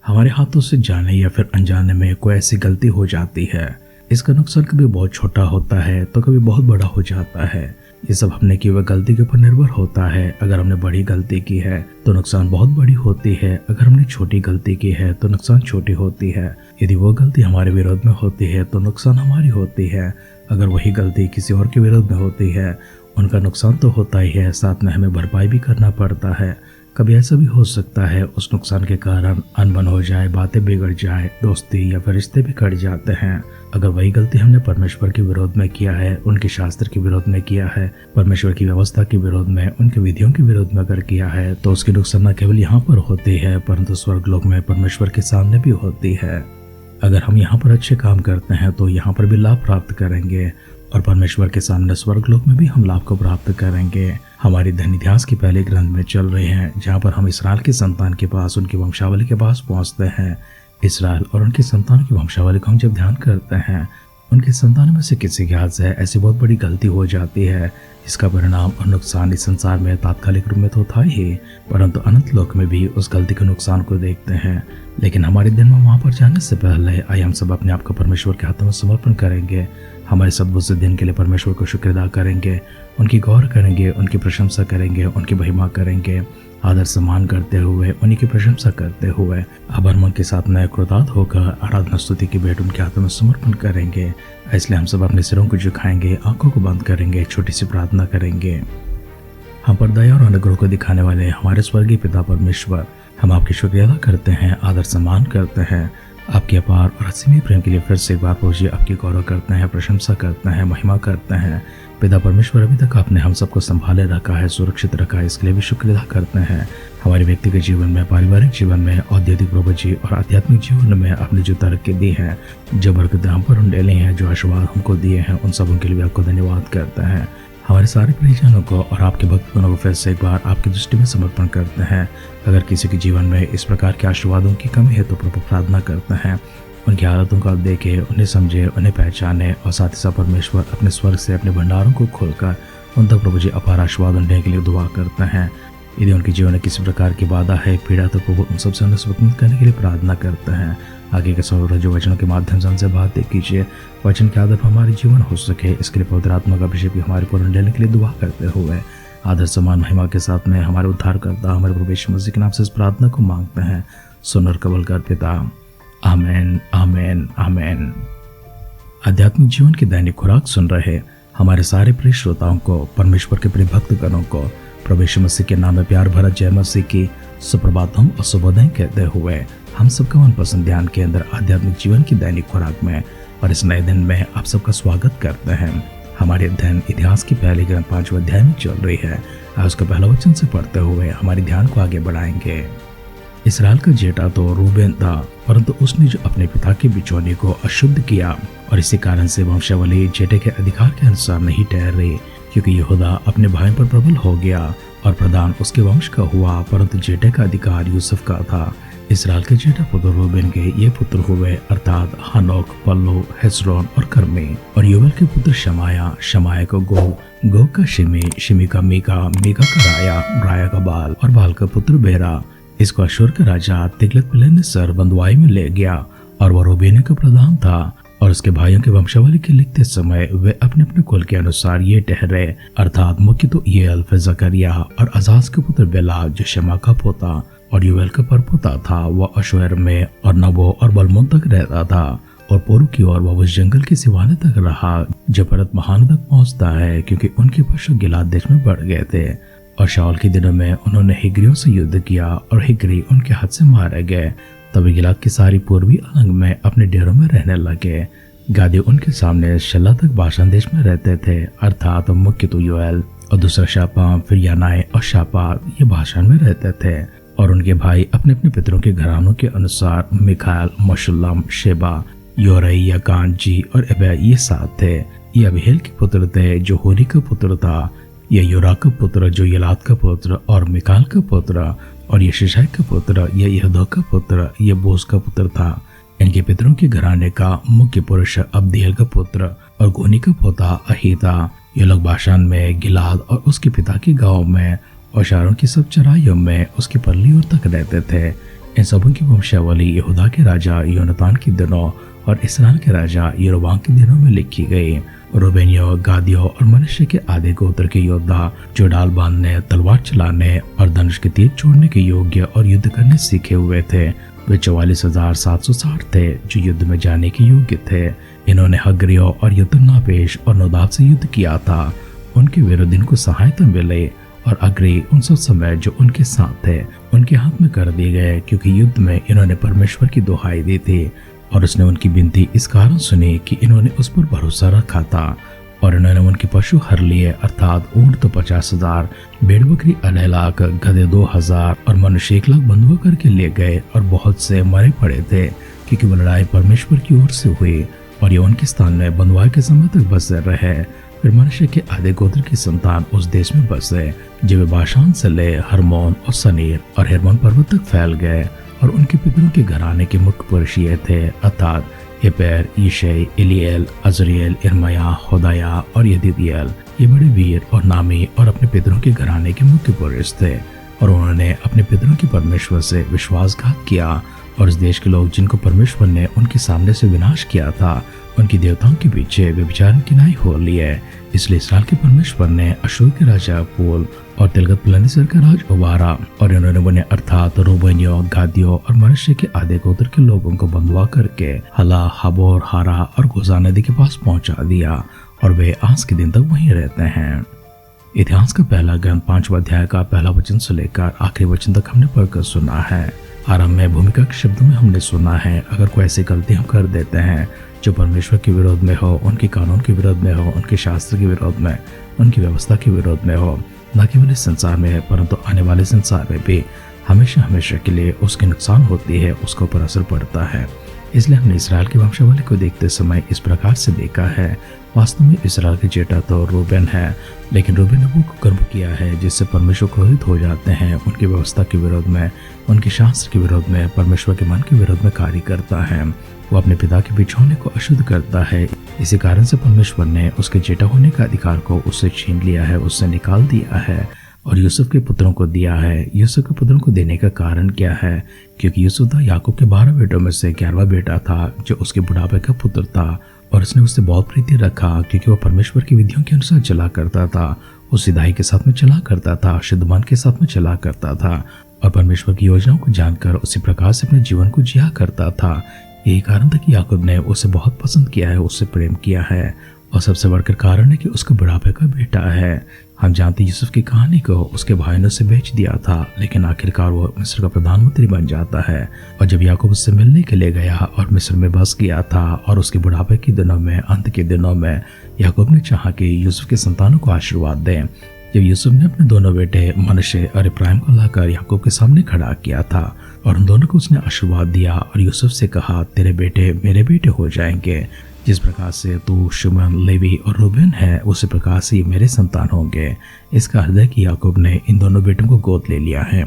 हमारे हाथों से जाने या फिर अनजाने में कोई ऐसी गलती हो जाती है, इसका नुकसान कभी बहुत छोटा होता है तो कभी बहुत बड़ा हो जाता है। ये सब हमने की हुई गलती के ऊपर निर्भर होता है। अगर हमने बड़ी गलती की है तो नुकसान बहुत बड़ी होती है, अगर हमने छोटी गलती की है तो नुकसान छोटी होती है। यदि वो गलती हमारे विरोध में होती है तो नुकसान हमारी होती है, अगर वही गलती किसी और के विरोध में होती है उनका नुकसान तो होता ही है, साथ में हमें भरपाई भी करना पड़ता है। कभी ऐसा भी हो सकता है उस नुकसान के कारण अनबन हो जाए, बातें बिगड़ जाए, दोस्ती या फिर रिश्ते भी कट जाते हैं। अगर वही गलती हमने परमेश्वर के विरोध में किया है, उनके शास्त्र के विरोध में किया है, परमेश्वर की व्यवस्था के विरोध में, उनके विधियों के विरोध में अगर किया है तो उसकी नुकसान न केवल यहाँ पर होती है परंतु स्वर्गलोक में परमेश्वर के सामने भी होती है। अगर हम यहाँ पर अच्छे काम करते हैं तो यहाँ पर भी लाभ प्राप्त करेंगे और परमेश्वर के सामने स्वर्गलोक में भी हम लाभ को प्राप्त करेंगे। हमारी धन इतिहास की पहले ग्रंथ में चल रहे हैं जहाँ पर हम इसराइल के संतान के पास, उनकी वंशावली के पास पहुँचते हैं। इसराइल और उनकी संतान की वंशावली को हम जब ध्यान करते हैं, उनके संतान में से किसी के हाथ से ऐसी बहुत बड़ी गलती हो जाती है, इसका परिणाम और नुकसान इस संसार में तात्कालिक रूप में तो था ही, परंतु अनंत लोक में भी उस गलती के नुकसान को देखते हैं। लेकिन हमारे दिन में वहां पर जाने से पहले आइए हम सब अपने आप को परमेश्वर के हाथों में समर्पण करेंगे। हमारे सद्बुद्ध से दिन के लिए परमेश्वर को शुक्र अदा करेंगे, उनकी गौर करेंगे, उनकी प्रशंसा करेंगे, उनकी महिमा करेंगे, आदर सम्मान करते हुए, उन्हीं की प्रशंसा करते हुए अबर मन के साथ नए कृतार्थ होकर आराधना स्तुति की भेंट उनके हाथों में समर्पण करेंगे। इसलिए हम सब अपने सिरों को झुकाएंगे, आंखों को बंद करेंगे, छोटी सी प्रार्थना करेंगे। हम पर दया और अनुग्रह को दिखाने वाले हमारे स्वर्गीय पिता परमेश्वर, हम आपकी शुक्रिया अदा करते हैं, आदर सम्मान करते हैं, आपके अपार और असीमित प्रेम के लिए फिर से एक बार पूजिए आपकी गौरव करते हैं, प्रशंसा करते हैं, महिमा करते हैं। पिता परमेश्वर, अभी तक आपने हम सबको संभाले रखा है, सुरक्षित रखा है, इसके लिए भी शुक्र अदा करते हैं। हमारे व्यक्तिगत जीवन में, पारिवारिक जीवन में, औद्योगिक प्रभु जी और आध्यात्मिक जीवन में आपने जो तरक्की दी है, जो बरकतें हम पर उंडेले हैं, जो आशीर्वाद हमको दिए हैं, उन सब उनके लिए आपको धन्यवाद करते हैं। हमारे सारे परिजनों को और आपके भक्तगणों को फिर से एक बार आपकी दृष्टि में समर्पण करते हैं। अगर किसी के जीवन में इस प्रकार के आशीर्वादों की कमी है तो प्रभु प्रार्थना करते हैं उनकी हालतों को आप देखें, उन्हें समझे, उन्हें पहचाने और साथ ही साथ परमेश्वर अपने स्वर्ग से अपने भंडारों को खोलकर उन तक प्रभु जी अपार आशीर्वाद देने के लिए दुआ करते हैं। यदि उनके जीवन में किसी प्रकार की बाधा है, पीड़ा, तो प्रभु उन सबसे उन्हें स्वतंत्र करने के लिए प्रार्थना करते हैं। आगे के सौ जो वचनों के माध्यम से उनसे बातें कीजिए, वचन के आदर पर हमारे जीवन हो सके, इसके लिए पवित्र आत्मा का अभिषेक भी हमारे पर लेने के लिए दुआ करते हुए आदर सम्मान महिमा के साथ में हमारे उद्धारकर्ता हमारे प्रभु यीशु मसीह के नाम से इस प्रार्थना को मांगते हैं। सुन और कबूल कर पिता, आमेन, आमेन, आमेन। आध्यात्मिक जीवन की दैनिक खुराक सुन रहे हमारे सारे प्रिय श्रोताओं को, परमेश्वर के प्रिय भक्तगणों को प्रभु यीशु मसीह के नाम में प्यार भरा जय मसीह की सुप्रभातम और शुभोदय कहते हुए हम सबका मनपसंद ध्यान के अंदर आध्यात्मिक जीवन की दैनिक खुराक में और इस नए दिन में आप सबका स्वागत करते हैं। हमारे अध्ययन इतिहास की पहली ग्रंथ 5वें अध्याय में चल रही है। आज उसका पहला वचन से पढ़ते हुए हमारे ध्यान को आगे बढ़ाएंगे। इसराइल का जेठा तो रूबेन था, परंतु उसने जो अपने पिता के बिचौलिए को अशुद्ध किया और इसी कारण से वंशावली जेठे के अधिकार के अनुसार नहीं ठहरी, क्योंकि यहूदा अपने भाई पर प्रबल हो गया और प्रधान उसके वंश का हुआ, परंतु जेठे का अधिकार यूसुफ का था। इसराइल के जेठा पुत्र रूबेन के ये पुत्र हुए, अर्थात हनोक, पल्लू, हेस्रोन और कर्मी। और यूबेल के पुत्र शमाया, शमाया का गो का शिमी, शिमी का मीका, मीका का राया, राया का बाल और बाल का पुत्र बेरा। इसको अशूर का राजा तिग्लत-पिलेसर बंधुआई में ले गया और वह रूबेन का प्रधान था। और उसके भाइयों के वंशावली के लिखते समय वे अपने अपने कुल के अनुसार ये ठहरे, अर्थात मुख्य तो येल, फिर जकरिया और अजाज के पुत्र बेला जो शमा का पोता और यूएल का परपोता था। वह अशूर में और नबो और बलमोन तक रहता था और पूर्व की ओर वह उस जंगल के सिवाने तक रहा जो परत महान तक पहुँचता है, क्योंकि उनके पशु गिलाद देश में बढ़ गए थे। और शाऊल के दिनों में उन्होंने हिग्रियों से युद्ध किया और हिग्री उनके हाथ से मारे गए। तभी गिलाद की सारी पूर्वी अलंग में अपने डेरों में रहने लगे। गादी उनके सामने शल्ला तक बाशान देश में रहते थे, अर्थात मुख्य तो योएल और दूसरा शापा, फिर यानाय और शापा ये बाशान में रहते थे। और उनके भाई अपने अपने पितरों के घरानों के अनुसार मिखायल, मशुल्लम, शेबा, योरई, यकान, जी और एबे ये 7 थे। ये अबीहेल के पुत्र थे जो होरी का पुत्र था। ये योरा का पुत्र जो यलाद का पुत्र और मिकाल का पुत्र। और ये शिशाई का पुत्र, ये यहूदा का पुत्र, ये बोस का पुत्र था। इनके पितरों के घराने का मुख्य पुरुष अब्दीएल का पुत्र और गोनी का पोता अहीता। ये लोग बाशान में, गिलाद और उसके पिता के गांव में और शारों की सब चराइयों में उसकी परली ओर तक रहते थे। इन सबों की वंशावली यहूदा के राजा योनातान के दिनों और इसराइल के राजा यरोबाम के दिनों में लिखी गई। रूबेनियों, गादियों और मनुष्य के आधे गोत्र के योद्धा जो डाल बांधने, तलवार चलाने और धनुष के तीर छोड़ने के योग्य और युद्ध करने सीखे हुए थे, वे 44,760 थे जो युद्ध में जाने के योग्य थे। इन्होंने हग्रियों और युद्धनापेश और नोदाब से युद्ध किया था। उनके विरुद्ध इनको सहायता मिले और अग्री उन सब समय जो उनके साथ थे उनके हाथ में कर दिए गए, क्योंकि युद्ध में इन्होंने परमेश्वर की दुहाई दी थी और उसने उनकी विनती इस कारण सुनी कि इन्होंने उस पर भरोसा रखा था। और इन्होंने उनके पशु हर लिए, अर्थात ऊंट तो 50,000, भेड़ बकरी 2.5 लाख, गधे 2,000 और मनुष्य 1 लाख बंधुआ करके ले गए। और बहुत से मरे पड़े थे, क्योंकि वो लड़ाई परमेश्वर की ओर से हुई और ये उनके स्थान में बंधुआई के समय तक बसे रहे। फिर मनुष्य के आधे गोत्र की संतान उस देश में बसे, जब वे बाशान से ले हरमोन और सनीर और हेरमोन पर्वत तक फैल गए। और उनके पितरों के घराने के मुख्य पुरुष ये थे, अर्थात एपेर, यिशै, एलिएल, अजरिएल, इर्मया, होदाया और यदीदियल। ये बड़े वीर और नामी और अपने पितरों के घराने के मुख्य पुरुष थे और उन्होंने अपने पितरों के परमेश्वर से विश्वासघात किया। और इस देश के लोग जिनको परमेश्वर ने उनके सामने से विनाश किया था, उनकी देवताओं के पीछे व्यभिचार की नाई हो लिए। इसलिए इसराइल के परमेश्वर ने अशूर के राजा पूल और तिलगत-पिलेनेसर का राज उबारा और इन्होंने उन्हें अर्थात रूबेनियों, गादियों और मनुष्य के आधे गोत्र के लोगों को बंधुआ करके हला, हबोर, हारा और गोजा नदी के पास पहुंचा दिया और वे आज के दिन तक वहीं रहते हैं। इतिहास का पहला ग्रंथ 5वां अध्याय का पहला वचन से लेकर आखिरी वचन तक हमने पढ़कर सुना है। आरंभ में भूमिका के शब्दों में हमने सुना है, अगर कोई ऐसी गलती हम कर देते हैं जो परमेश्वर के विरोध में हो, उनके कानून के विरोध में हो, उनके शास्त्र के विरोध में, उनकी व्यवस्था के विरोध में हो, न केवल इस संसार में है परंतु आने वाले संसार में भी हमेशा हमेशा के लिए उसके नुकसान होती है, उसके ऊपर असर पड़ता है। इसलिए हमने इसराइल की वंशावली को देखते समय इस प्रकार से देखा है। वास्तव में इसराइल के जेठा तो रूबेन है, लेकिन रूबेन ने वो कर्म किया है जिससे परमेश्वर क्रोधित हो जाते हैं। उनकी व्यवस्था के विरोध में, उनके शास्त्र के विरोध में, परमेश्वर के मन के विरोध में कार्य करता है। वो अपने पिता के पीछे होने को अशुद्ध करता है। इसी कारण से परमेश्वर ने उसके जेठा होने का अधिकार को उससे छीन लिया है, उससे निकाल दिया है और यूसुफ के पुत्रों को दिया है। यूसुफ के पुत्रों को देने का कारण क्या है? क्योंकि यूसुफ था याकूब के 12 बेटों में से 11वां बेटा था, जो उसके बुढ़ापे का पुत्र था और उसने उससे बहुत प्रीति रखा, क्योंकि वह परमेश्वर की विधियों के अनुसार चला करता था, वो सिधाई के साथ में चला करता था, शुद्ध मन के साथ में चला करता था और परमेश्वर की योजनाओं को जानकर उसी प्रकार से अपने जीवन को जिया करता था। यही कारण था कि याकूब ने उसे बहुत पसंद किया है, उससे प्रेम किया है और सबसे बढ़कर कारण है कि उसका बुढ़ापे का बेटा है। हम जानते यूसुफ की कहानी को, उसके भाई ने उसे बेच दिया था, लेकिन आखिरकार वो मिस्र का प्रधानमंत्री बन जाता है। और जब याकूब उससे मिलने के लिए गया और मिस्र में बस गया था और उसके बुढ़ापे के दिनों में, अंत के दिनों में याकूब ने चाहा कि यूसुफ के संतानों को आशीर्वाद दें। जब यूसुफ ने अपने दोनों बेटे मनश्शे और इफ्राइम को लाकर याकूब के सामने खड़ा किया था और उन दोनों को उसने आशीर्वाद दिया और यूसुफ से कहा, तेरे बेटे मेरे बेटे हो जाएंगे, जिस प्रकार से तू शिमोन, लेवी और रूबेन है, उसी प्रकार से ये मेरे संतान होंगे। इसका अर्थ है कि याकूब ने इन दोनों बेटों को गोद ले लिया है।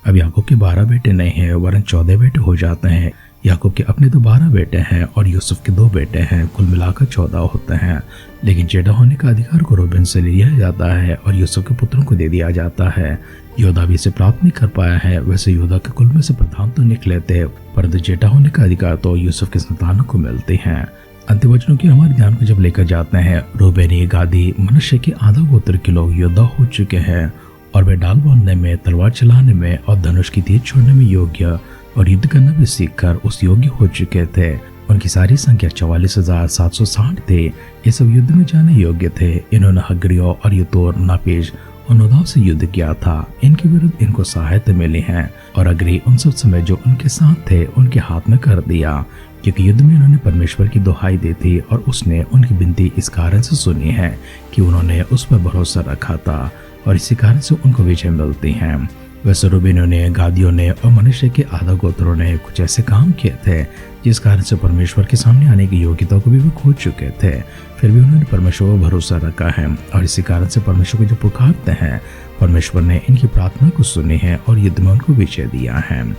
अब याकूब के 12 बेटे नहीं हैं, वरन 14 बेटे हो जाते हैं। याकूब के अपने तो 12 बेटे हैं और यूसुफ के 2 बेटे हैं, कुल मिलाकर 14 होते हैं। लेकिन जेठा होने का अधिकार को रूबेन से लिया जाता है और यूसुफ के पुत्रों को दे दिया जाता है। योदा भी इसे प्राप्त नहीं कर पाया है। वैसे योदा के कुल में से प्रधान तो निकले थे, परंतु जेठा होने का अधिकार तो यूसुफ के संतानों को मिलते हैं। अंतिम वचनों की हमारे ध्यान को जब लेकर जाते हैं, रूबेनी, गादी, मनुष्य के आधा गोत्र के लोग योद्धा हो चुके हैं और वे डाल बांधने में, तलवार चलाने में और धनुष की तीर छोड़ने में योग्य और युद्ध करना भी सीखकर उस योग्य हो चुके थे। उनकी सारी संख्या 44,760 थे। ये सब युद्ध में जाने योग्य थे। इन्होंने हग्रियों और यतोर, नापेश और नोदाब से युद्ध किया था। इनके विरुद्ध इनको सहायता मिली है और अग्री उन सब समय जो उनके साथ थे उनके हाथ में कर दिया, क्योंकि युद्ध में उन्होंने परमेश्वर की दुहाई दी थी और उसने उनकी विनती इस कारण से सुनी है कि उन्होंने उस पर भरोसा रखा था और इसी कारण से उनको विजय मिलती है। वैसे रूबेनियों ने, गादियों ने और मनुष्य के आधा गोत्रों ने कुछ ऐसे काम किए थे जिस कारण से परमेश्वर के सामने आने की योग्यता को भी वो खो चुके थे। फिर भी उन्होंने परमेश्वर पर भरोसा रखा है और इसी कारण से परमेश्वर को जो पुकारते हैं, परमेश्वर ने इनकी प्रार्थना को सुनी है और युद्ध में उनको विजय दिया है।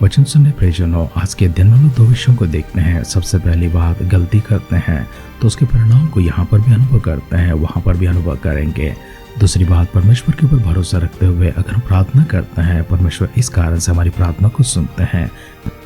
वचन सुनने प्रियजनों, आज के दिन में हम लोग दो विषयों को देखते हैं। सबसे पहली बात, गलती करते हैं तो उसके परिणाम को यहाँ पर भी अनुभव करते हैं, वहाँ पर भी अनुभव करेंगे। दूसरी बात, परमेश्वर के ऊपर भरोसा रखते हुए अगर हम प्रार्थना करते हैं, परमेश्वर इस कारण से हमारी प्रार्थना को सुनते हैं।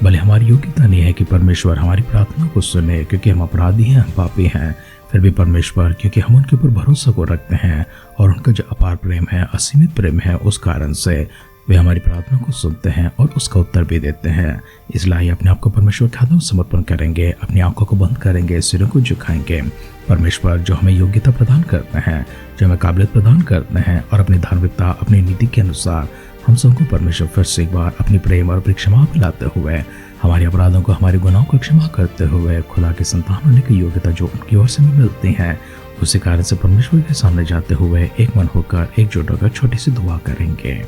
भले हमारी योग्यता नहीं है कि परमेश्वर हमारी प्रार्थना को सुने, क्योंकि हम अपराधी हैं, हम पापी हैं, फिर भी परमेश्वर, क्योंकि हम उनके ऊपर भरोसा को रखते हैं और उनका जो अपार प्रेम है, असीमित प्रेम है, उस कारण से वे हमारी प्रार्थना को सुनते हैं और उसका उत्तर भी देते हैं। इसलिए अपने आप को परमेश्वर के हाथों में समर्पण करेंगे, अपनी आंखों को बंद करेंगे, सिरों को झुकाएंगे। परमेश्वर जो हमें योग्यता प्रदान करते हैं, जो हमें काबिलियत प्रदान करते हैं, और अपनी धार्मिकता, अपनी नीति के अनुसार हम सबको परमेश्वर फिर से एक बार अपनी प्रेम और अपनी क्षमा पिलाते हुए, हमारे अपराधों को, हमारे गुनाहों को क्षमा करते हुए खुदा के संतान होने की योग्यता जो उनकी ओर से हमें मिलती है, उसी कारण से परमेश्वर के सामने जाते हुए एक मन होकर, एकजुट होकर छोटी सी दुआ करेंगे।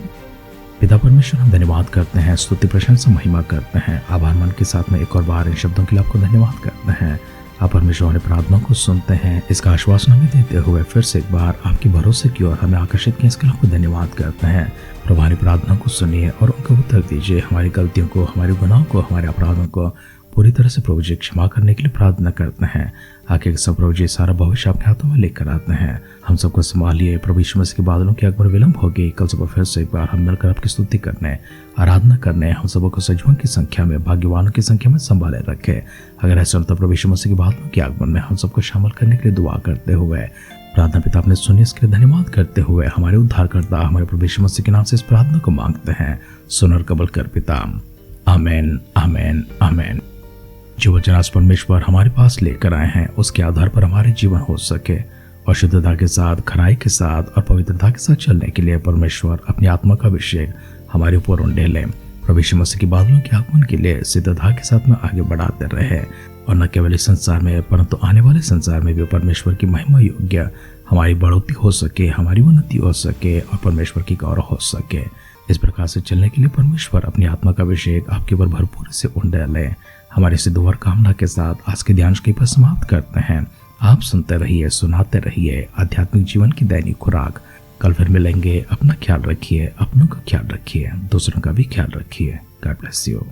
पिता परमेश्वर, हम धन्यवाद करते हैं, स्तुति प्रशंसा महिमा करते हैं, आभार मन के साथ में एक और बार इन शब्दों के लिए आपको धन्यवाद करते हैं। आप परमेश्वर हमारी प्रार्थना को सुनते हैं, इसका आश्वासन हमें देते हुए फिर से एक बार आपके भरोसे की ओर हमें आकर्षित किया, इसके लिए आपको धन्यवाद करते हैं। प्रभु हमारी प्रार्थना को सुनिए और उनका उत्तर दीजिए। हमारी गलतियों को, हमारे गुनाहों को, हमारे अपराधों को पूरी तरह से प्रभु जी क्षमा करने के लिए प्रार्थना करते हैं। आगे सब प्रभु जी सारा भविष्य अपने हाथों में लेकर आते हैं। हम सबको संभालिए। प्रभु यीशु मसीह के बादलों की आगमन विलंब होगी। कल सुबह फिर से एक बार हम मिलकर आपकी स्तुति करने, आराधना करने, हम सबको सजीवों की संख्या में, भाग्यवानों की संख्या में संभाले रखे। अगर ऐसा होता, प्रभु यीशु मसीह के बादलों के आगमन में हम सबको शामिल करने के लिए दुआ करते हुए, प्रार्थना पिता आपने सुनी, इसके लिए धन्यवाद करते हुए हमारे उद्धारकर्ता, हमारे प्रभु यीशु मसीह के नाम से इस प्रार्थना को मांगते हैं। सुन और कबूल कर पिता। आमीन, आमीन, आमीन। जो वचन आज परमेश्वर हमारे पास लेकर आए हैं, उसके आधार पर हमारे जीवन हो सके और शुद्धता के साथ, खराई के साथ और पवित्रता के साथ चलने के लिए परमेश्वर अपनी आत्मा का अभिषेक हमारे ऊपर उंडेले। प्रभु यीशु मसीह की बादलों के आगमन के लिए सिद्धता के साथ में आगे बढ़ाते रहे और न केवल इस संसार में परंतु आने वाले संसार में भी परमेश्वर की महिमा योग्य हमारी बढ़ोतरी हो सके, हमारी उन्नति हो सके और परमेश्वर की गौरव हो सके। इस प्रकार से चलने के लिए परमेश्वर अपनी आत्मा का अभिषेक आपके ऊपर भरपूर से उंडेले। हमारे सिद्ध और कामना के साथ आज के ध्यान की पर समाप्त करते हैं। आप सुनते रहिए, सुनाते रहिए आध्यात्मिक जीवन की दैनिक खुराक। कल फिर मिलेंगे। अपना ख्याल रखिए, अपनों का ख्याल रखिए, दूसरों का भी ख्याल रखिए। God bless you.